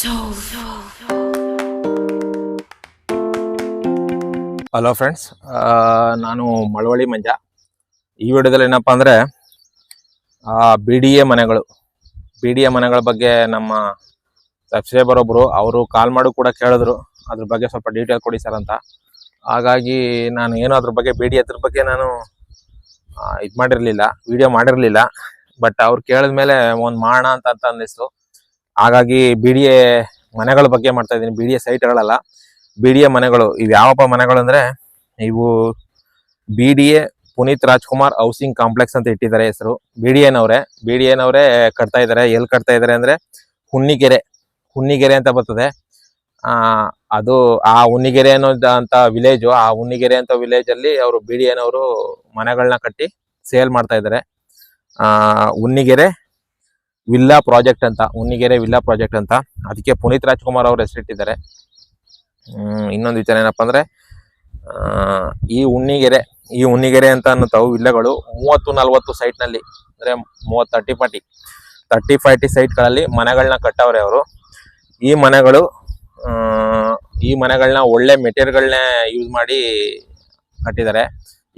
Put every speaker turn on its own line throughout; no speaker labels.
Hello friends, ನಾನು ಮಳವಳ್ಳಿ ಮಂಜ. ಈ ವಿಡಿಯೋದಲ್ಲಿ ಏನಪ್ಪಾ ಅಂದ್ರೆ ಬಿ ಡಿ ಎ ಮನೆಗಳ ಬಗ್ಗೆ ನಮ್ಮ ಸಬ್ಸ್ಕ್ರೈಬರ್ ಒಬ್ರು ಅವರು ಕಾಲ್ ಮಾಡಿ ಕೂಡ ಕೇಳಿದ್ರು, ಅದ್ರ ಬಗ್ಗೆ ಸ್ವಲ್ಪ ಡೀಟೇಲ್ ಕೊಡಿ ಸರ್ ಅಂತ. ಹಾಗಾಗಿ ನಾನು ಏನೋ ಅದ್ರ ಬಗ್ಗೆ ಬಿ ಡಿ ಅದ್ರ ಬಗ್ಗೆ ನಾನು ಇದು ಮಾಡಿರಲಿಲ್ಲ, ವಿಡಿಯೋ ಮಾಡಿರಲಿಲ್ಲ. ಬಟ್ ಅವ್ರು ಕೇಳಿದ್ಮೇಲೆ ಒಂದು ಮಾಡೋಣ ಅಂತ ಅನ್ನಿಸ್ತು. ಹಾಗಾಗಿ ಬಿ ಡಿ ಎ ಮನೆಗಳ ಬಗ್ಗೆ ಮಾಡ್ತಾ ಇದ್ದೀನಿ. ಬಿ ಡಿ ಎ ಸೈಟ್ಗಳಲ್ಲ, ಬಿ ಡಿ ಎ ಮನೆಗಳು. ಇವು ಯಾವಪ್ಪ ಮನೆಗಳು ಅಂದ್ರೆ, ಇವು B D A Puneeth Rajkumar housing complex ಅಂತ ಇಟ್ಟಿದ್ದಾರೆ ಹೆಸರು. ಬಿ ಡಿ ಎನವರೇ ಕಟ್ತಾ ಇದ್ದಾರೆ. ಎಲ್ಲಿ ಕಟ್ತಾ ಇದ್ದಾರೆ ಅಂದ್ರೆ ಹುನ್ನಿಗೆರೆ ಅಂತ ಬರ್ತದೆ. ಅದು ಆ ಹುನ್ನಿಗೆರೆ ಅನ್ನೋದಂತ ವಿಲೇಜು. ಆ ಹುನ್ನಿಗೆರೆ ಅಂತ ವಿಲೇಜ್ ಅಲ್ಲಿ ಅವರು ಬಿ ಡಿ ಎನವರು ಮನೆಗಳನ್ನ ಕಟ್ಟಿ ಸೇಲ್ ಮಾಡ್ತಾ ಇದ್ದಾರೆ. ಹುನ್ನಿಗೆರೆ ವಿಲ್ಲಾ ಪ್ರಾಜೆಕ್ಟ್ ಅಂತ ಅದಕ್ಕೆ ಪುನೀತ್ ರಾಜ್ಕುಮಾರ್ ಅವ್ರ ಹೆಸರಿಟ್ಟಿದ್ದಾರೆ. ಇನ್ನೊಂದು ವಿಚಾರ ಏನಪ್ಪಾ ಅಂದ್ರೆ, ಈ ಹುನ್ನಿಗೆರೆ ಅಂತ ಅನ್ನೋತಾವು ವಿಲ್ಲಗಳು 30-40 ಸೈಟ್ ನಲ್ಲಿ, ಅಂದ್ರೆ 30-40 ಸೈಟ್ಗಳಲ್ಲಿ ಮನೆಗಳನ್ನ ಕಟ್ಟವ್ರೆ ಅವರು. ಈ ಮನೆಗಳನ್ನ ಒಳ್ಳೆ ಮೆಟೀರಿಯಲ್ಗಳನ್ನೇ ಯೂಸ್ ಮಾಡಿ ಕಟ್ಟಿದ್ದಾರೆ.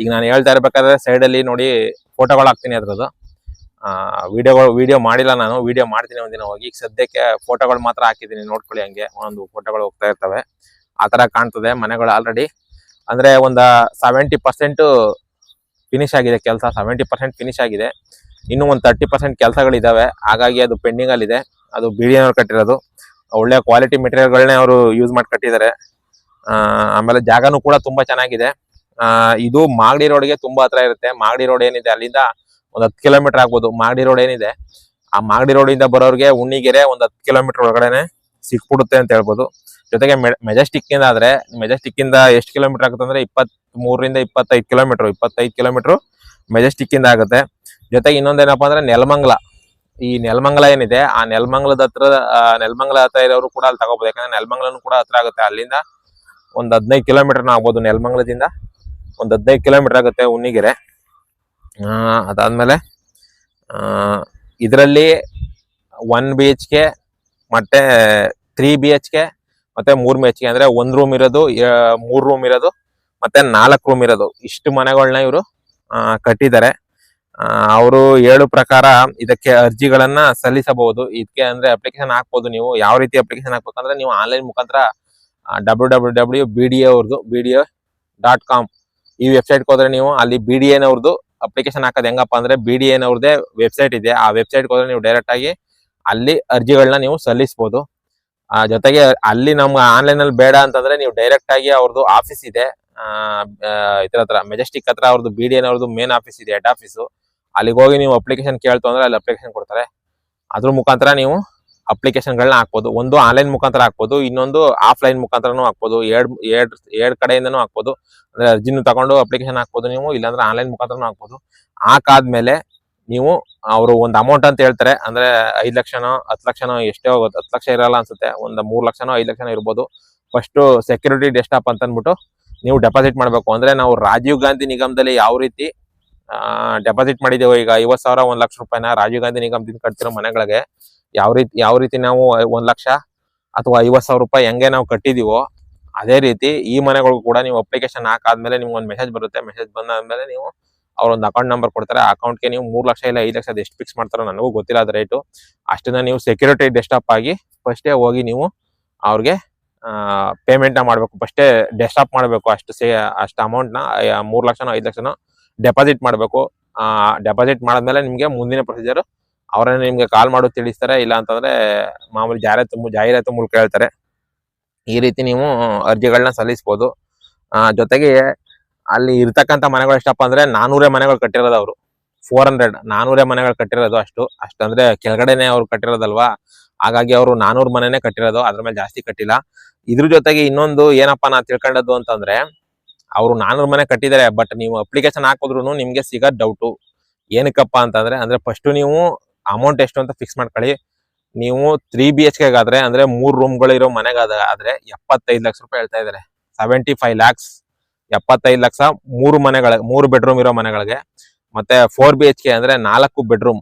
ಈಗ ನಾನು ಹೇಳ್ತಾ ಇರ್ಬೇಕಾದ್ರೆ ಸೈಡಲ್ಲಿ ನೋಡಿ ಫೋಟೋಗಳು ಹಾಕ್ತೀನಿ ಅದ್ರದ್ದು. ವಿಡಿಯೋ ಮಾಡಿಲ್ಲ ನಾನು, ವಿಡಿಯೋ ಮಾಡ್ತೀನಿ ಒಂದಿನ ಹೋಗಿ. ಈಗ ಸದ್ಯಕ್ಕೆ ಫೋಟೋಗಳು ಮಾತ್ರ ಹಾಕಿದ್ದೀನಿ, ನೋಡ್ಕೊಳ್ಳಿ. ಹಂಗೆ ಒಂದು ಫೋಟೋಗಳು ಹೋಗ್ತಾ ಇರ್ತವೆ. ಆ ತರ ಕಾಣ್ತದೆ ಮನೆಗಳು. ಆಲ್ರೆಡಿ ಅಂದ್ರೆ ಒಂದು 70% ಫಿನಿಶ್ ಆಗಿದೆ ಕೆಲಸ. 70% ಫಿನಿಶ್ ಆಗಿದೆ. ಇನ್ನು ಒಂದು 30% ಕೆಲಸಗಳಿದಾವೆ. ಹಾಗಾಗಿ ಅದು ಪೆಂಡಿಂಗ್ ಅಲ್ಲಿ ಇದೆ. ಅದು ಬಿ ಡಿ ಎನವ್ರು ಕಟ್ಟಿರೋದು. ಒಳ್ಳೆ ಕ್ವಾಲಿಟಿ ಮೆಟೀರಿಯಲ್ಗಳನ್ನೇ ಅವರು ಯೂಸ್ ಮಾಡಿ ಕಟ್ಟಿದ್ದಾರೆ. ಆಮೇಲೆ ಜಾಗನೂ ಕೂಡ ತುಂಬಾ ಚೆನ್ನಾಗಿದೆ. ಇದು ಮಾಗಡಿ ರೋಡ್ಗೆ ತುಂಬಾ ಹತ್ರ ಇರುತ್ತೆ. ಮಾಗಡಿ ರೋಡ್ ಏನಿದೆ ಅಲ್ಲಿಂದ ಒಂದು 10 ಕಿಲೋಮೀಟರ್ ಆಗ್ಬೋದು. ಮಾಗಡಿ ರೋಡ್ ಏನಿದೆ, ಆ ಮಾಗಡಿ ರೋಡ್ ಇಂದ ಬರೋರಿಗೆ ಹುನ್ನಿಗೆರೆ ಒಂದು 10 ಕಿಲೋಮೀಟರ್ ಒಳಗಡೆನೆ ಸಿಕ್ಬಿಡುತ್ತೆ ಅಂತ ಹೇಳ್ಬೋದು. ಜೊತೆಗೆ ಮೆಜೆಸ್ಟಿಕ್ ಇಂದ ಎಷ್ಟು ಕಿಲೋಮೀಟರ್ ಆಗುತ್ತೆ ಅಂದ್ರೆ 23-25 ಕಿಲೋಮೀಟರ್. 25 ಕಿಲೋಮೀಟರ್ ಮೆಜೆಸ್ಟಿಕ್ ಇಂದ ಆಗುತ್ತೆ. ಜೊತೆಗೆ ಇನ್ನೊಂದೇನಪ್ಪಾ ಅಂದ್ರೆ ನೆಲಮಂಗಲ ಏನಿದೆ, ಆ ನೆಲಮಂಗಲದ ಹತ್ರ ಇರೋರು ಕೂಡ ಅಲ್ಲಿ ತಗೋಬಹುದು. ಯಾಕಂದ್ರೆ ನೆಲಮಂಗಲನು ಕೂಡ ಹತ್ರ ಆಗುತ್ತೆ. ಅಲ್ಲಿಂದ ಒಂದು 15 ಕಿಲೋಮೀಟರ್ನ ಆಗ್ಬೋದು. ನೆಲಮಂಗಲದಿಂದ ಒಂದು 15 ಕಿಲೋಮೀಟರ್ ಆಗುತ್ತೆ ಹುನ್ನಿಗೆರೆ. ಅದಾದ್ಮೇಲೆ ಇದರಲ್ಲಿ 1 BHK ಮತ್ತೆ 3 BHK ಮತ್ತೆ 3 BHK ಅಂದ್ರೆ 1 ರೂಮ್ ಇರೋದು, 3 ರೂಮ್ ಇರೋದು, ಮತ್ತೆ 4 ರೂಮ್ ಇರೋದು, ಇಷ್ಟು ಮನೆಗಳನ್ನ ಇವರು ಕಟ್ಟಿದ್ದಾರೆ. ಅವರು ಹೇಳೋ ಪ್ರಕಾರ ಇದಕ್ಕೆ ಅರ್ಜಿಗಳನ್ನ ಸಲ್ಲಿಸಬಹುದು. ಇದಕ್ಕೆ ಅಂದ್ರೆ ಅಪ್ಲಿಕೇಶನ್ ಹಾಕ್ಬೋದು. ನೀವು ಯಾವ ರೀತಿ ಅಪ್ಲಿಕೇಶನ್ ಹಾಕ್ಬೇಕಂದ್ರೆ, ನೀವು ಆನ್ಲೈನ್ ಮುಖಾಂತರ www.bda.com ಈ ವೆಬ್ಸೈಟ್ಗೆ ಹೋದ್ರೆ ನೀವು ಅಲ್ಲಿ ಬಿ ಡಿ ಎನವ್ರದ್ದು ಅಪ್ಲಿಕೇಶನ್ ಹಾಕೋದು ಹೆಂಗಪ್ಪ ಅಂದ್ರೆ, ಬಿ ಡಿ ಎನವ್ರದ್ದೇ ವೆಬ್ಸೈಟ್ ಇದೆ. ಆ ವೆಬ್ಸೈಟ್ಗೆ ಹೋದ್ರೆ ನೀವು ಡೈರೆಕ್ಟ್ ಆಗಿ ಅಲ್ಲಿ ಅರ್ಜಿಗಳನ್ನ ನೀವು ಸಲ್ಲಿಸಬಹುದು. ಜೊತೆಗೆ ಅಲ್ಲಿ ನಮ್ಗೆ ಆನ್ಲೈನ್ ಅಲ್ಲಿ ಬೇಡ ಅಂತಂದ್ರೆ, ನೀವು ಡೈರೆಕ್ಟ್ ಆಗಿ ಅವ್ರದ್ದು ಆಫೀಸ್ ಇದೆ ಇದ್ರ ಹತ್ರ, ಮೆಜೆಸ್ಟಿಕ್ ಹತ್ರ ಅವ್ರದ್ದು ಬಿ ಡಿ ಎನವ್ರದ್ದು ಮೇನ್ ಆಫೀಸ್ ಇದೆ, ಹೆಡ್ ಆಫೀಸು. ಅಲ್ಲಿಗೆ ಹೋಗಿ ನೀವು ಅಪ್ಲಿಕೇಶನ್ ಕೇಳ್ತು ಅಂದ್ರೆ ಅಲ್ಲಿ ಅಪ್ಲಿಕೇಶನ್ ಕೊಡ್ತಾರೆ. ಅದ್ರ ಮುಖಾಂತರ ನೀವು ಅಪ್ಲಿಕೇಶನ್ಗಳನ್ನ ಹಾಕ್ಬೋದು. ಒಂದು ಆನ್ಲೈನ್ ಮುಖಾಂತರ ಹಾಕ್ಬೋದು, ಇನ್ನೊಂದು ಆಫ್ಲೈನ್ ಮುಖಾಂತರನೂ ಹಾಕ್ಬೋದು. ಎರಡ್ ಕಡೆಯಿಂದನೂ ಹಾಕ್ಬೋದು. ಅಂದ್ರೆ ಅರ್ಜಿನೂ ತಗೊಂಡು ಅಪ್ಲಿಕೇಶನ್ ಹಾಕ್ಬೋದು ನೀವು, ಇಲ್ಲಾಂದ್ರೆ ಆನ್ಲೈನ್ ಮುಖಾಂತರನೂ ಹಾಕ್ಬೋದು. ಹಾಕಾದ್ಮೇಲೆ ನೀವು ಅವರು ಒಂದು ಅಮೌಂಟ್ ಅಂತ ಹೇಳ್ತಾರೆ. ಅಂದ್ರೆ 5 ಲಕ್ಷನೋ 10 ಲಕ್ಷನೋ ಎಷ್ಟೇ ಹೋಗುತ್ತೆ. 10 ಲಕ್ಷ ಇರಲ್ಲ ಅನ್ಸುತ್ತೆ, ಒಂದು 3 ಲಕ್ಷನೋ 5 ಲಕ್ಷನೋ ಇರ್ಬೋದು. ಫಸ್ಟ್ ಸೆಕ್ಯೂರಿಟಿ ಡೆಸ್ಟಾಪ್ ಅಂತ ಅಂದ್ಬಿಟ್ಟು ನೀವು ಡೆಪಾಸಿಟ್ ಮಾಡ್ಬೇಕು. ಅಂದ್ರೆ ನಾವು ರಾಜೀವ್ ಗಾಂಧಿ ನಿಗಮದಲ್ಲಿ ಯಾವ ರೀತಿ ಡೆಪಾಸಿಟ್ ಮಾಡಿದ್ದೇವೆ, ಈಗ 50,000 1 ಲಕ್ಷ ರೂಪಾಯಿನ ರಾಜೀವ್ ಗಾಂಧಿ ನಿಗಮದಿಂದ ಕಟ್ತಿರೋ ಮನೆಗಳಿಗೆ ಯಾವ ರೀತಿ ನಾವು 1 ಲಕ್ಷ ಅಥವಾ 50,000 ರೂಪಾಯಿ ಹೆಂಗೆ ನಾವು ಕಟ್ಟಿದೀವೋ, ಅದೇ ರೀತಿ ಈ ಮನೆಗಳಿಗೂ ಕೂಡ ನೀವು ಅಪ್ಲಿಕೇಶನ್ ಹಾಕಾದ್ಮೇಲೆ ನಿಮ್ಗೆ ಒಂದು ಮೆಸೇಜ್ ಬರುತ್ತೆ. ಮೆಸೇಜ್ ಬಂದಾದ್ಮೇಲೆ ನೀವು ಅವ್ರೊಂದು ಅಕೌಂಟ್ ನಂಬರ್ ಕೊಡ್ತಾರೆ. ಆ ಅಕೌಂಟ್ಗೆ ನೀವು 3 ಲಕ್ಷ ಇಲ್ಲ 5 ಲಕ್ಷ ಎಷ್ಟು ಫಿಕ್ಸ್ ಮಾಡ್ತಾರೋ ನನಗೂ ಗೊತ್ತಿಲ್ಲ ಅದ ರೇಟು. ಅಷ್ಟನ್ನ ನೀವು ಸೆಕ್ಯೂರಿಟಿ ಡೆಸ್ಟಾಪ್ ಆಗಿ ಫಸ್ಟೇ ಹೋಗಿ ನೀವು ಅವ್ರಿಗೆ ಪೇಮೆಂಟ್ ನ ಮಾಡ್ಬೇಕು. ಫಸ್ಟೇ ಡೆಸ್ಟಾಪ್ ಮಾಡಬೇಕು. ಅಷ್ಟು ಅಮೌಂಟ್ ನ 3 ಲಕ್ಷನೋ 5 ಲಕ್ಷನೋ ಡೆಪಾಸಿಟ್ ಮಾಡಬೇಕು. ಡೆಪಾಸಿಟ್ ಮಾಡಿದ್ಮೇಲೆ ನಿಮ್ಗೆ ಮುಂದಿನ ಪ್ರೊಸೀಜರ್ ಅವರನ್ನ ನಿಮ್ಗೆ ಕಾಲ್ ಮಾಡೋದು ತಿಳಿಸ್ತಾರೆ. ಇಲ್ಲ ಅಂತಂದ್ರೆ ಮಾಮೂಲಿ ಜಾಹೀರಾತು ಮೂಲಕ ಹೇಳ್ತಾರೆ. ಈ ರೀತಿ ನೀವು ಅರ್ಜಿಗಳನ್ನ ಸಲ್ಲಿಸಬಹುದು. ಜೊತೆಗೆ ಅಲ್ಲಿ ಇರ್ತಕ್ಕಂಥ ಮನೆಗಳು ಎಷ್ಟಪ್ಪ ಅಂದ್ರೆ 400 ಮನೆಗಳು ಕಟ್ಟಿರೋದು ಅವರು. 400 ಮನೆಗಳು ಕಟ್ಟಿರೋದು. ಅಷ್ಟಂದ್ರೆ ಕೆಳಗಡೆನೆ ಅವ್ರು ಕಟ್ಟಿರೋದಲ್ವಾ, ಹಾಗಾಗಿ ಅವರು 400 ಮನೆನೇ ಕಟ್ಟಿರೋದು, ಅದ್ರ ಮೇಲೆ ಜಾಸ್ತಿ ಕಟ್ಟಿಲ್ಲ. ಇದ್ರ ಜೊತೆಗೆ ಇನ್ನೊಂದು ಏನಪ್ಪಾ ನಾ ತಿಳ್ಕೊಂಡದ್ದು ಅಂತಂದ್ರೆ, ಅವರು 400 ಮನೆ ಕಟ್ಟಿದ್ದಾರೆ. ಬಟ್ ನೀವು ಅಪ್ಲಿಕೇಶನ್ ಹಾಕಿದ್ರು ನಿಮ್ಗೆ ಸಿಗೋದ್ ಡೌಟು. ಏನಕ್ಕಪ್ಪ ಅಂತಂದ್ರೆ, ಫಸ್ಟ್ ನೀವು ಅಮೌಂಟ್ ಎಷ್ಟು ಅಂತ ಫಿಕ್ಸ್ ಮಾಡ್ಕೊಳ್ಳಿ. ನೀವು 3 BHK ಆದ್ರೆ, ಅಂದ್ರೆ 3 ರೂಮ್ಗಳು ಇರೋ ಮನೆಗಾದ್ರೆ 75 ಲಕ್ಷ ರೂಪಾಯಿ ಹೇಳ್ತಾ ಇದಾರೆ. 75 lakhs 75 ಲಕ್ಷ 3 ಬೆಡ್ರೂಮ್ ಇರೋ ಮನೆಗಳಿಗೆ. ಮತ್ತೆ 4 BHK ಅಂದ್ರೆ 4 ಬೆಡ್ರೂಮ್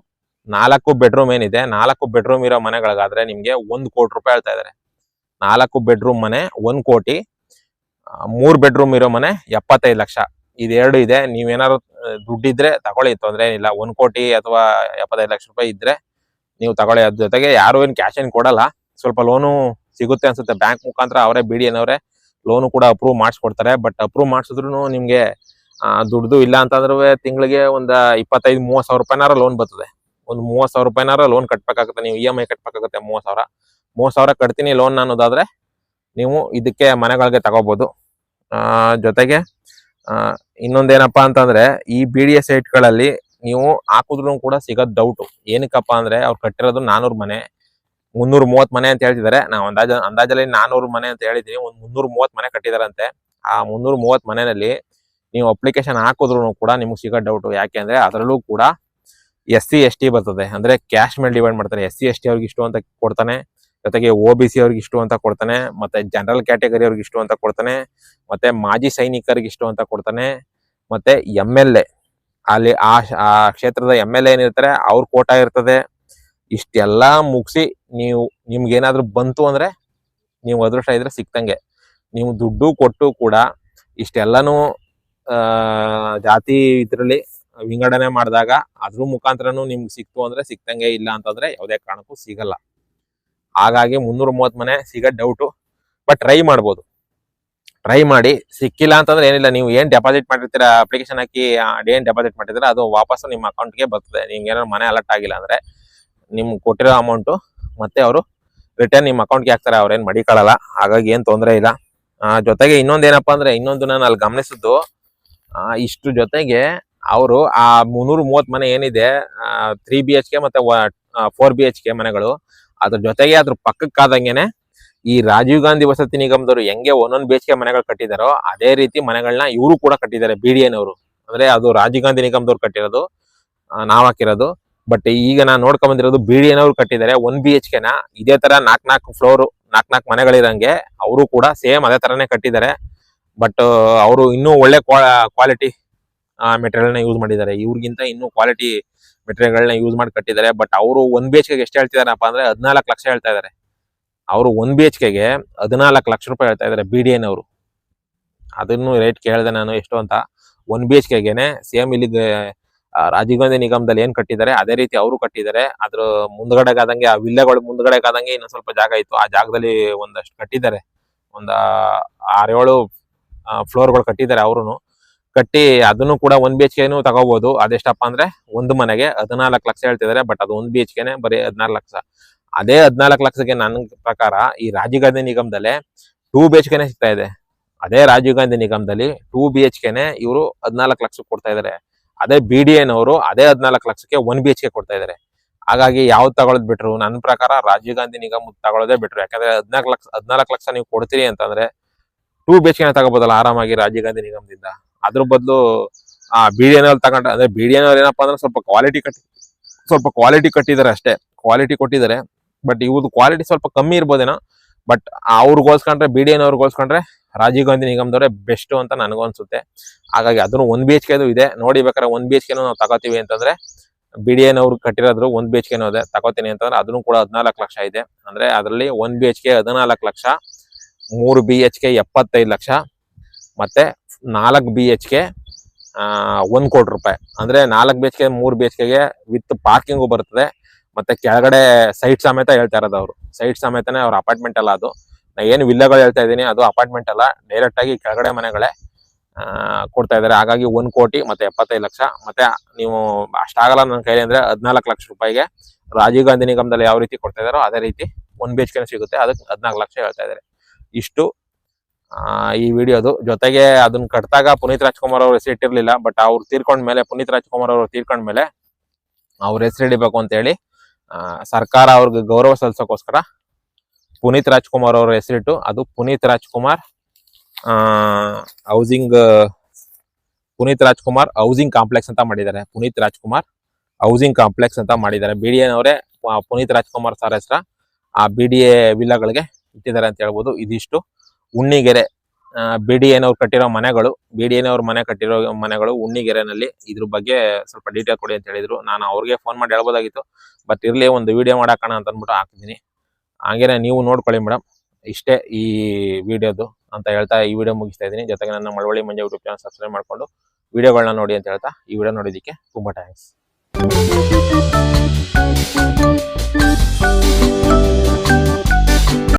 4 ಬೆಡ್ರೂಮ್ ಏನಿದೆ 4 ಬೆಡ್ರೂಮ್ ಇರೋ ಮನೆಗಳಿಗಾದ್ರೆ ನಿಮ್ಗೆ 1 ಕೋಟಿ ರೂಪಾಯಿ ಹೇಳ್ತಾ ಇದಾರೆ. 4 ಬೆಡ್ರೂಮ್ ಮನೆ 1 ಕೋಟಿ, 3 ಬೆಡ್ರೂಮ್ ಇರೋ ಮನೆ 75 ಲಕ್ಷ. ಇದೆರಡು ಇದೆ. ನೀವೇನಾದ್ರು ದುಡ್ಡಿದ್ರೆ ತಗೊಳ್ಳಿ, ತೊಂದ್ರೆ ಏನಿಲ್ಲ. 1 ಕೋಟಿ ಅಥವಾ 75 ಲಕ್ಷ ರೂಪಾಯಿ ಇದ್ರೆ ನೀವು ತಗೊಳ್ಳಿ. ಅದ್ರ ಜೊತೆಗೆ ಯಾರು ಏನ್ ಕ್ಯಾಶ್ ಏನ್ ಕೊಡಲ್ಲ, ಸ್ವಲ್ಪ ಲೋನು ಸಿಗುತ್ತೆ ಅನ್ಸುತ್ತೆ ಬ್ಯಾಂಕ್ ಮುಖಾಂತರ. ಅವರೇ BDN ಅವರೇ ಲೋನು ಕೂಡ ಅಪ್ರೂವ್ ಮಾಡಿಸ್ಕೊಡ್ತಾರೆ. ಬಟ್ ಅಪ್ರೂವ್ ಮಾಡಿಸಿದ್ರು ನಿಮ್ಗೆ ದುಡ್ಡು ಇಲ್ಲ ಅಂತಂದ್ರೂ ತಿಂಗಳಿಗೆ ಒಂದು 25-30 ಸಾವಿರ ರೂಪಾಯಿನಾರ ಲೋನ್ ಬರ್ತದೆ. ಒಂದು 30 ಸಾವಿರ ರೂಪಾಯಿನಾರ ಲೋನ್ ಕಟ್ಬೇಕಾಗುತ್ತೆ. ನೀವು EMI ಕಟ್ಬೇಕಾಗುತ್ತೆ 30 ಸಾವಿರ ಕಟ್ತೀನಿ ಲೋನ್ ಅನ್ನೋದಾದ್ರೆ ನೀವು ಇದಕ್ಕೆ ಮನೆಗಳಿಗೆ ತಗೋಬಹುದು. ಜೊತೆಗೆ ಇನ್ನೊಂದೇನಪ್ಪಾ ಅಂತಂದ್ರೆ ಈ BDA ಸೈಟ್ಗಳಲ್ಲಿ ನೀವು ಹಾಕುದ್ರು ಕೂಡ ಸಿಗೋದ್ ಡೌಟ್. ಏನಕ್ಕಪ್ಪ ಅಂದ್ರೆ ಅವ್ರು ಕಟ್ಟಿರೋದು 400 ಮನೆ, 330 ಮನೆ ಅಂತ ಹೇಳ್ತಿದ್ದಾರೆ. ನಾವು ಅಂದಾಜಲ್ಲಿ 400 ಮನೆ ಅಂತ ಹೇಳಿದೀನಿ. ಒಂದು 330 ಮನೆ ಕಟ್ಟಿದಾರಂತೆ. ಆ 330 ಮನೆಯಲ್ಲಿ ನೀವು ಅಪ್ಲಿಕೇಶನ್ ಹಾಕಿದ್ರು ಕೂಡ ನಿಮ್ಗೆ ಸಿಗೋ ಡೌಟ್. ಯಾಕೆ ಅಂದ್ರೆ ಅದರಲ್ಲೂ ಕೂಡ SC ST ಬರ್ತದೆ. ಅಂದ್ರೆ ಕ್ಯಾಸ್ಟ್ ಮೇಲೆ ಡಿವೈಡ್ ಮಾಡ್ತಾನೆ. SC ST ಅವ್ರಿಗೆ ಇಷ್ಟು ಅಂತ ಕೊಡ್ತಾನೆ, ಜೊತೆಗೆ OBC ಅವ್ರಿಗೆ ಇಷ್ಟು ಅಂತ ಕೊಡ್ತಾನೆ, ಮತ್ತೆ ಜನರಲ್ ಕ್ಯಾಟಗರಿ ಅವ್ರಿಗೆ ಇಷ್ಟು ಅಂತ ಕೊಡ್ತಾನೆ, ಮತ್ತೆ ಮಾಜಿ ಸೈನಿಕರಿಗೆ ಇಷ್ಟು ಅಂತ ಕೊಡ್ತಾನೆ, ಮತ್ತೆ MLA ಅಲ್ಲಿ ಆ ಕ್ಷೇತ್ರದ MLA ಏನಿರ್ತಾರೆ ಅವ್ರ ಕೋಟಾ ಇರ್ತದೆ. ಇಷ್ಟೆಲ್ಲಾ ಮುಗಿಸಿ ನಿಮ್ಗೆ ಏನಾದ್ರು ಬಂತು ಅಂದ್ರೆ ನೀವು ಅದೃಷ್ಟ ಇದ್ರೆ ಸಿಕ್ತಂಗೆ. ನೀವು ದುಡ್ಡು ಕೊಟ್ಟು ಕೂಡ ಇಷ್ಟೆಲ್ಲಾನು ಜಾತಿ ಇದ್ರಲ್ಲಿ ವಿಂಗಡಣೆ ಮಾಡಿದಾಗ ಅದ್ರ ಮುಖಾಂತರನು ನಿಮ್ಗೆ ಸಿಕ್ತು ಅಂದ್ರೆ ಸಿಕ್ತಂಗೆ, ಇಲ್ಲ ಅಂತಂದ್ರೆ ಯಾವುದೇ ಕಾರಣಕ್ಕೂ ಸಿಗಲ್ಲ. ಹಾಗಾಗಿ 330 ಮನೆ ಸಿಗೋ ಡೌಟು. ಬಟ್ ಟ್ರೈ ಮಾಡ್ಬೋದು. ಟ್ರೈ ಮಾಡಿ. ಸಿಕ್ಕಿಲ್ಲ ಅಂತಂದ್ರೆ ಏನಿಲ್ಲ, ನೀವು ಏನ್ ಡೆಪಾಸಿಟ್ ಮಾಡಿರ್ತೀರಾ ಅಪ್ಲಿಕೇಶನ್ ಹಾಕಿ ಏನ್ ಡೆಪಾಸಿಟ್ ಮಾಡಿರ್ತೀರಾ ಅದು ವಾಪಸ್ ನಿಮ್ಮ ಅಕೌಂಟ್ಗೆ ಬರ್ತದೆ. ನಿಮ್ಗೆ ಏನಾದ್ರು ಮನೆ ಅಲರ್ಟ್ ಆಗಿಲ್ಲ ಅಂದ್ರೆ ನಿಮ್ಗೆ ಕೊಟ್ಟಿರೋ ಅಮೌಂಟು ಮತ್ತೆ ಅವರು ರಿಟರ್ನ್ ನಿಮ್ಮ ಅಕೌಂಟ್ಗೆ ಹಾಕ್ತಾರೆ. ಅವ್ರೇನ್ ಮಡಿಕೊಳ್ಳಲ್ಲ. ಹಾಗಾಗಿ ಏನ್ ತೊಂದರೆ ಇಲ್ಲ. ಜೊತೆಗೆ ಇನ್ನೊಂದೇನಪ್ಪಾ ಅಂದ್ರೆ, ಇನ್ನೊಂದು ನಾನು ಅಲ್ಲಿ ಗಮನಿಸಿದ್ದು, ಇಷ್ಟು ಜೊತೆಗೆ ಅವರು ಆ 330 ಮನೆ ಏನಿದೆ 3 BHK ಮತ್ತೆ 4 BHK ಮನೆಗಳು, ಅದ್ರ ಜೊತೆಗೆ ಅದ್ರ ಪಕ್ಕಕ್ಕಾದಂಗೆನೆ ಈ ರಾಜೀವ್ ಗಾಂಧಿ ವಸತಿ ನಿಗಮದವರು ಹೆಂಗೆ 1 BHK ಮನೆಗಳು ಕಟ್ಟಿದಾರೋ ಅದೇ ರೀತಿ ಮನೆಗಳನ್ನ ಇವರು ಕೂಡ ಕಟ್ಟಿದ್ದಾರೆ. BDN ಅವರು. ಅಂದ್ರೆ ಅದು ರಾಜೀವ್ ಗಾಂಧಿ ನಿಗಮದವ್ರು ಕಟ್ಟಿರೋದು, ನಾವ್ ಹಾಕಿರೋದು. ಬಟ್ ಈಗ ನಾನು ನೋಡ್ಕೊಂಡ್ ಬಂದಿರೋದು BDN ಅವ್ರು ಕಟ್ಟಿದ್ದಾರೆ 1 BHK ನ. ಇದೇ ತರ 4 ಫ್ಲೋರ್ 4 ಮನೆಗಳಿರಂಗೆ ಅವರು ಕೂಡ ಸೇಮ್ ಅದೇ ತರನೇ ಕಟ್ಟಿದ್ದಾರೆ. ಬಟ್ ಅವರು ಇನ್ನೂ ಒಳ್ಳೆ ಕ್ವಾಲಿಟಿ ಮೆಟೀರಿಯಲ್ ನ ಯೂಸ್ ಮಾಡಿದ್ದಾರೆ. ಇವ್ರಿಗಿಂತ ಇನ್ನೂ ಕ್ವಾಲಿಟಿ ಮೆಟೀರಿಯಲ್ಗಳನ್ನ ಯೂಸ್ ಮಾಡಿ ಕಟ್ಟಿದ್ದಾರೆ. ಬಟ್ ಅವರು 1 BHK ಎಷ್ಟು ಹೇಳ್ತಿದಾರಪ್ಪ ಅಂದ್ರೆ 14 ಲಕ್ಷ ಹೇಳ್ತಾ ಇದಾರೆ. ಅವರು 1 BHKಗೆ 14 ಲಕ್ಷ ರೂಪಾಯಿ ಹೇಳ್ತಾ ಇದಾರೆ BDN ಅವರು. ಅದನ್ನು ರೇಟ್ ಕೇಳಿದೆ ನಾನು ಎಷ್ಟು ಅಂತ. 1 BHKಗೆನೆ ಸೇಮ್ ಇಲ್ಲಿಗೆ ರಾಜೀವ್ ಗಾಂಧಿ ನಿಗಮದಲ್ಲಿ ಏನ್ ಕಟ್ಟಿದ್ದಾರೆ ಅದೇ ರೀತಿ ಅವರು ಕಟ್ಟಿದ್ದಾರೆ. ಅದ್ರ ಮುಂದ್ಗಡೆಗಾದಂಗೆ ಆ ವಿಲ್ಲೆಗಳು ಮುಂದ್ಗಡೆಗಾದಂಗೆ ಇನ್ನೊಂದ್ ಸ್ವಲ್ಪ ಜಾಗ ಇತ್ತು. ಆ ಜಾಗದಲ್ಲಿ ಒಂದಷ್ಟು ಕಟ್ಟಿದ್ದಾರೆ. ಒಂದ 6-7 ಫ್ಲೋರ್ಗಳು ಕಟ್ಟಿದ್ದಾರೆ ಅವ್ರುನು. ಕಟ್ಟಿ ಅದನ್ನು ಕೂಡ 1 BHKನು ತಗೋಬಹುದು. ಅದೆಷ್ಟಪ್ಪ ಅಂದ್ರೆ ಒಂದು ಮನೆಗೆ 14 ಲಕ್ಷ ಹೇಳ್ತಿದ್ದಾರೆ. ಬಟ್ ಅದು 1 BHKನೆ ಬರೀ 14 ಲಕ್ಷ. ಅದೇ 14 ಲಕ್ಷಕ್ಕೆ ನನ್ನ ಪ್ರಕಾರ ಈ ರಾಜೀವ್ ಗಾಂಧಿ ನಿಗಮದಲ್ಲೇ 2 BHKನೆ ಸಿಗ್ತಾ ಇದೆ. ಅದೇ ರಾಜೀವ್ ಗಾಂಧಿ ನಿಗಮದಲ್ಲಿ 2 BHKನೆ ಇವರು 14 ಲಕ್ಷ ಕೊಡ್ತಾ ಇದಾರೆ. ಅದೇ BDN ಅವರು ಅದೇ 14 ಲಕ್ಷಕ್ಕೆ 1 BHK ಕೊಡ್ತಾ ಇದಾರೆ. ಹಾಗಾಗಿ ಯಾವ್ದು ತಗೊಳ್ಳೋದು ಬಿಟ್ರು? ನನ್ನ ಪ್ರಕಾರ ರಾಜೀವ್ ಗಾಂಧಿ ನಿಗಮ ತಗೊಳ್ಳೋದೇ ಬಿಟ್ರು. ಯಾಕಂದ್ರೆ 14 ಲಕ್ಷ ನೀವು ಕೊಡ್ತೀರಿ ಅಂತಂದ್ರೆ 2 BHKನ ತಗೋಬೋದಲ್ಲ ಆರಾಮಾಗಿ ರಾಜೀವ್ ಗಾಂಧಿ ನಿಗಮದಿಂದ. ಅದ್ರ ಬದಲು BDN ಅವ್ರು ತಗೊಂಡ್ರೆ, ಅಂದ್ರೆ BDN ಅವ್ರು ಏನಪ್ಪಾ ಅಂದ್ರೆ ಸ್ವಲ್ಪ ಕ್ವಾಲಿಟಿ ಕಟ್ಟಿದ್ದಾರೆ ಅಷ್ಟೇ. ಕ್ವಾಲಿಟಿ ಕೊಟ್ಟಿದ್ದಾರೆ. ಬಟ್ ಇವ್ರದ್ದು ಕ್ವಾಲಿಟಿ ಸ್ವಲ್ಪ ಕಮ್ಮಿ ಇರ್ಬೋದೇನೋ. ಬಟ್ ಅವ್ರಿಗೋಸ್ಕೊಂಡ್ರೆ BDN ಅವ್ರಿಗೋಸ್ಕೊಂಡ್ರೆ ರಾಜೀವ್ ಗಾಂಧಿ ನಿಗಮದವರೇ ಬೆಸ್ಟ್ ಅಂತ ನನಗೂ ಅನ್ಸುತ್ತೆ. ಹಾಗಾಗಿ ಅದನ್ನು 1 BHKದು ಇದೆ ನೋಡಿ. ಬೇಕಾದ್ರೆ 1 BHKನು ನಾವು ತಗೋತೀವಿ ಅಂತಂದ್ರೆ BDN ಅವ್ರು ಕಟ್ಟಿರೋದ್ರು 1 BHKನೂ ಇದೆ ತಗೋತೀನಿ ಅಂತಂದ್ರೆ ಅದನ್ನು ಕೂಡ 14 ಲಕ್ಷ ಇದೆ. ಅಂದ್ರೆ ಅದರಲ್ಲಿ 1 BHK 14 ಲಕ್ಷ, 3 BHK 75 ಲಕ್ಷ, ಮತ್ತೆ 4 BHK 1 ಕೋಟಿ ರೂಪಾಯಿ. ಅಂದ್ರೆ 4 BHK 3 BHKಗೆ ವಿತ್ ಪಾರ್ಕಿಂಗು ಬರ್ತದೆ. ಮತ್ತೆ ಕೆಳಗಡೆ ಸೈಟ್ ಸಮೇತ ಹೇಳ್ತಾ ಇರೋದು ಅವರು. ಸೈಟ್ ಸಮೇತನೇ ಅವ್ರ ಅಪಾರ್ಟ್ಮೆಂಟ್ ಅಲ್ಲ ಅದು. ನಾ ಏನು ವಿಲ್ಲಗಳು ಹೇಳ್ತಾ ಇದ್ದೀನಿ ಅದು ಅಪಾರ್ಟ್ಮೆಂಟ್ ಅಲ್ಲ, ಡೈರೆಕ್ಟ್ ಆಗಿ ಕೆಳಗಡೆ ಮನೆಗಳೇ ಕೊಡ್ತಾ ಇದಾರೆ. ಹಾಗಾಗಿ 1 ಕೋಟಿ ಮತ್ತೆ 75 ಲಕ್ಷ. ಮತ್ತೆ ನೀವು ಅಷ್ಟಾಗಲ್ಲ ನನ್ನ ಕೈಲಿ ಅಂದ್ರೆ 14 ಲಕ್ಷ ರೂಪಾಯಿಗೆ ರಾಜೀವ್ ಗಾಂಧಿ ನಿಗಮದಲ್ಲಿ ಯಾವ ರೀತಿ ಕೊಡ್ತಾ ಇದಾರೋ ಅದೇ ರೀತಿ 1 BHK ಸಿಗುತ್ತೆ. ಅದಕ್ಕೆ 14 ಲಕ್ಷ ಹೇಳ್ತಾ ಇದಾರೆ. ಇಷ್ಟು ಈ ವಿಡಿಯೋದು. ಜೊತೆಗೆ ಅದನ್ನ ಕಟ್ಟಾಗ ಪುನೀತ್ ರಾಜ್ಕುಮಾರ್ ಅವ್ರ ಹೆಸರು ಇಟ್ಟಿರ್ಲಿಲ್ಲ. ಬಟ್ ಅವ್ರು ತೀರ್ಕೊಂಡ್ಮೇಲೆ, ಪುನೀತ್ ರಾಜ್ಕುಮಾರ್ ಅವರು ತೀರ್ಕೊಂಡ್ಮೇಲೆ ಅವ್ರ ಹೆಸರು ಹಿಡಿಬೇಕು ಅಂತ ಹೇಳಿ ಸರ್ಕಾರ ಅವ್ರಿಗೆ ಗೌರವ ಸಲ್ಲಿಸೋಕೋಸ್ಕರ ಪುನೀತ್ ರಾಜ್ಕುಮಾರ್ ಅವ್ರ ಹೆಸರಿಟ್ಟು ಅದು ಪುನೀತ್ ರಾಜ್ಕುಮಾರ್ ಹೌಸಿಂಗ್ ಕಾಂಪ್ಲೆಕ್ಸ್ ಅಂತ ಮಾಡಿದ್ದಾರೆ. ಪುನೀತ್ ರಾಜ್ಕುಮಾರ್ ಹೌಸಿಂಗ್ ಕಾಂಪ್ಲೆಕ್ಸ್ ಅಂತ ಮಾಡಿದ್ದಾರೆ. BDN ಅವರೇ ಪುನೀತ್ ರಾಜ್ಕುಮಾರ್ ಸರ್ ಹೆಸರ ಆ BDA ವಿಲ್ಲಾಗಳಿಗೆ ಇಟ್ಟಿದ್ದಾರೆ ಅಂತ ಹೇಳ್ಬೋದು. ಇದಿಷ್ಟು ಉಣ್ಣಿಗೆರೆ BDN ಅವ್ರು ಕಟ್ಟಿರೋ ಮನೆಗಳು, BDN ಅವ್ರ ಮನೆ ಕಟ್ಟಿರೋ ಮನೆಗಳು ಉಣ್ಣಿಗೆರೆನಲ್ಲಿ. ಇದ್ರ ಬಗ್ಗೆ ಸ್ವಲ್ಪ ಡೀಟೇಲ್ ಕೊಡಿ ಅಂತ ಹೇಳಿದ್ರು. ನಾನು ಅವ್ರಿಗೆ ಫೋನ್ ಮಾಡಿ ಹೇಳ್ಬೋದಾಗಿತ್ತು, ಬಟ್ ಇರ್ಲಿ ಒಂದು ವಿಡಿಯೋ ಮಾಡಾಕೋಣ ಅಂತ ಅಂದ್ಬಿಟ್ಟು ಹಾಕಿದ್ದೀನಿ. ಹಾಗೇನೆ ನೀವು ನೋಡ್ಕೊಳ್ಳಿ ಮೇಡಮ್. ಇಷ್ಟೇ ಈ ವಿಡಿಯೋದು ಅಂತ ಹೇಳ್ತಾ ಈ ವಿಡಿಯೋ ಮುಗಿಸ್ತಾ ಇದ್ದೀನಿ. ಜೊತೆಗೆ ನನ್ನ ಮಳವಳ್ಳಿ ಮಂಜ ಯೂಟ್ಯೂಬ್ ಚಾನಲ್ ಸಬ್ಸ್ಕ್ರೈಬ್ ಮಾಡ್ಕೊಂಡು ವಿಡಿಯೋಗಳನ್ನ ನೋಡಿ ಅಂತ ಹೇಳ್ತಾ ಈ ವಿಡಿಯೋ ನೋಡಿದ್ದಕ್ಕೆ ತುಂಬಾ ಥ್ಯಾಂಕ್ಸ್.